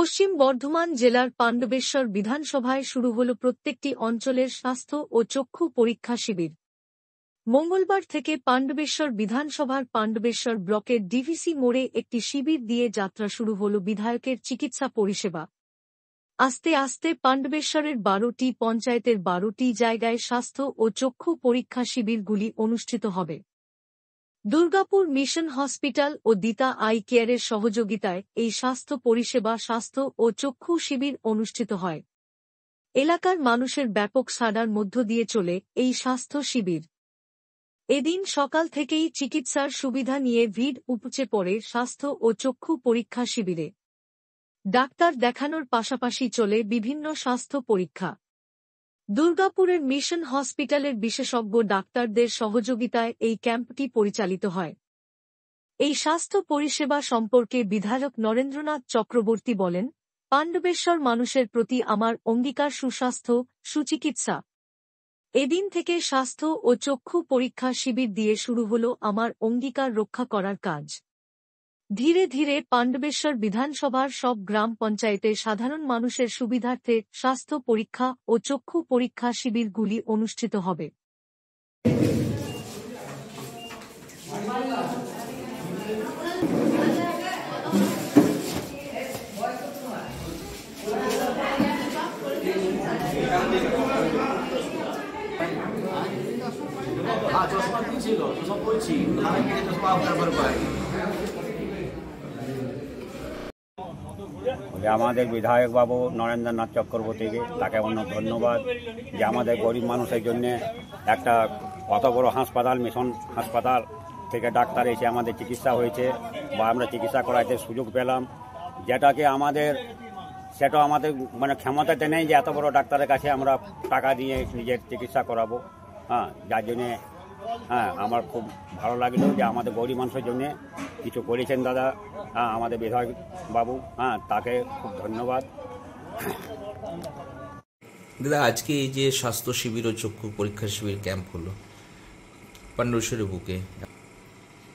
পশ্চিম বর্ধমান জেলার পাণ্ডবেশ্বর বিধানসভায় শুরু হল প্রত্যেকটি অঞ্চলের স্বাস্থ্য ও চক্ষু পরীক্ষা শিবির। মঙ্গলবার থেকে পাণ্ডবেশ্বর বিধানসভার পাণ্ডবেশ্বর ব্লকের ডিভিসি মোড়ে একটি শিবির দিয়ে যাত্রা শুরু হল বিধায়কের চিকিৎসা পরিষেবা। আস্তে আস্তে পাণ্ডবেশ্বরের 12টি পঞ্চায়েতের 12টি জায়গায় স্বাস্থ্য ও চক্ষু পরীক্ষা শিবিরগুলি অনুষ্ঠিত হবে। দুর্গাপুর মিশন হসপিটাল ও দিতা আই কেয়ারের সহযোগিতায় এই স্বাস্থ্য পরিষেবা স্বাস্থ্য ও চক্ষু শিবির অনুষ্ঠিত হয়। এলাকার মানুষের ব্যাপক সাড়ার মধ্য দিয়ে চলে এই স্বাস্থ্য শিবির। এদিন সকাল থেকেই চিকিৎসার সুবিধা নিয়ে ভিড় উপচে পড়ে স্বাস্থ্য ও চক্ষু পরীক্ষা শিবিরে। ডাক্তার দেখানোর পাশাপাশি চলে বিভিন্ন স্বাস্থ্য পরীক্ষা। দুর্গাপুরের মিশন হসপিটালের বিশেষজ্ঞ ডাক্তারদের সহযোগিতায় এই ক্যাম্পটি পরিচালিত হয়। এই স্বাস্থ্য পরিষেবা সম্পর্কে বিধায়ক নরেন্দ্রনাথ চক্রবর্তী বলেন, পাণ্ডবেশ্বর মানুষের প্রতি আমার অঙ্গীকার সুস্বাস্থ্য, সুচিকিৎসা। এদিন থেকে স্বাস্থ্য ও চক্ষু পরীক্ষা শিবির দিয়ে শুরু হল আমার অঙ্গীকার রক্ষা করার কাজ। ধীরে ধীরে পাণ্ডবেশ্বর বিধানসভার সব গ্রাম পঞ্চায়েতে সাধারণ মানুষের সুবিধার্থে স্বাস্থ্য পরীক্ষা ও চক্ষু পরীক্ষা শিবিরগুলি অনুষ্ঠিত হবে। আমাদের বিধায়ক বাবু নরেন্দ্রনাথ চক্রবর্তীকে তাকে অনেক ধন্যবাদ যে আমাদের গরিব মানুষের জন্য একটা অত বড় হাসপাতাল, মিশন হাসপাতাল থেকে ডাক্তার এসে আমাদের চিকিৎসা হয়েছে বা আমরা চিকিৎসা করাইতে সুযোগ পেলাম, যেটাকে সেটা আমাদের ক্ষমতাতে নেই যে এত বড় ডাক্তারের কাছে আমরা টাকা দিয়ে নিজের চিকিৎসা করাবো। যার জন্যে আমার খুব ভালো লাগলো যে আমাদের গরিব মানুষের জন্য কিছু করেছেন দাদা, আমাদের বিধায়ক বাবু, তাকে খুব ধন্যবাদ। দাদা, আজকে এই যে স্বাস্থ্য শিবির ও চক্ষু পরীক্ষা শিবির ক্যাম্প হলো পাণ্ডবেশ্বরের বুকে,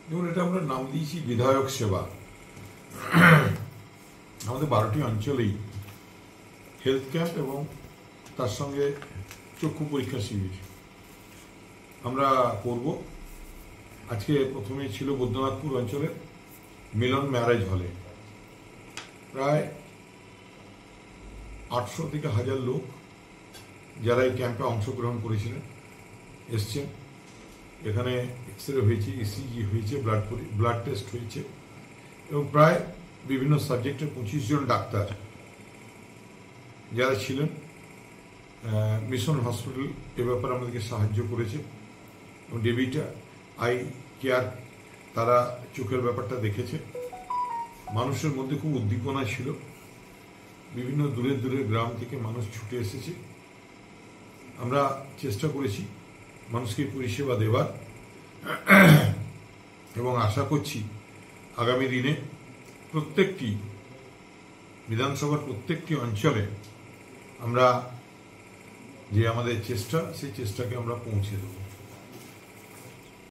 যেমন এটা আমরা নাম দিয়েছি বিধায়ক সেবা। আমাদের 12টি অঞ্চলেই হেলথ ক্যাম্প এবং তার সঙ্গে চক্ষু পরীক্ষা শিবির আমরা করব। আজকে প্রথমে ছিল বৈদ্যনাথপুর অঞ্চলের মিলন ম্যারেজ হলে, প্রায় 800 থেকে 1000 লোক যারা এই ক্যাম্পে অংশগ্রহণ করেছিলেন এসছেন। এখানে এক্সরে হয়েছে, ইসিজি হয়েছে, ব্লাড টেস্ট হয়েছে এবং প্রায় বিভিন্ন সাবজেক্টের 25 জন ডাক্তার যারা ছিলেন। মিশন হসপিটাল এ ব্যাপারে আমাদেরকে সাহায্য করেছে এবং ডেভিটা আই কেয়ার তারা চোখের ব্যাপারটা দেখেছে। মানুষের মধ্যে খুব উদ্দীপনা ছিল, বিভিন্ন দূরের দূরের গ্রাম থেকে মানুষ ছুটে এসেছে। আমরা চেষ্টা করেছি মানুষকে পরিষেবা দেওয়ার এবং আশা করছি আগামী দিনে প্রত্যেকটি বিধানসভার প্রত্যেকটি অঞ্চলে আমরা যে আমাদের চেষ্টা, সেই চেষ্টাকে আমরা পৌঁছে দেব।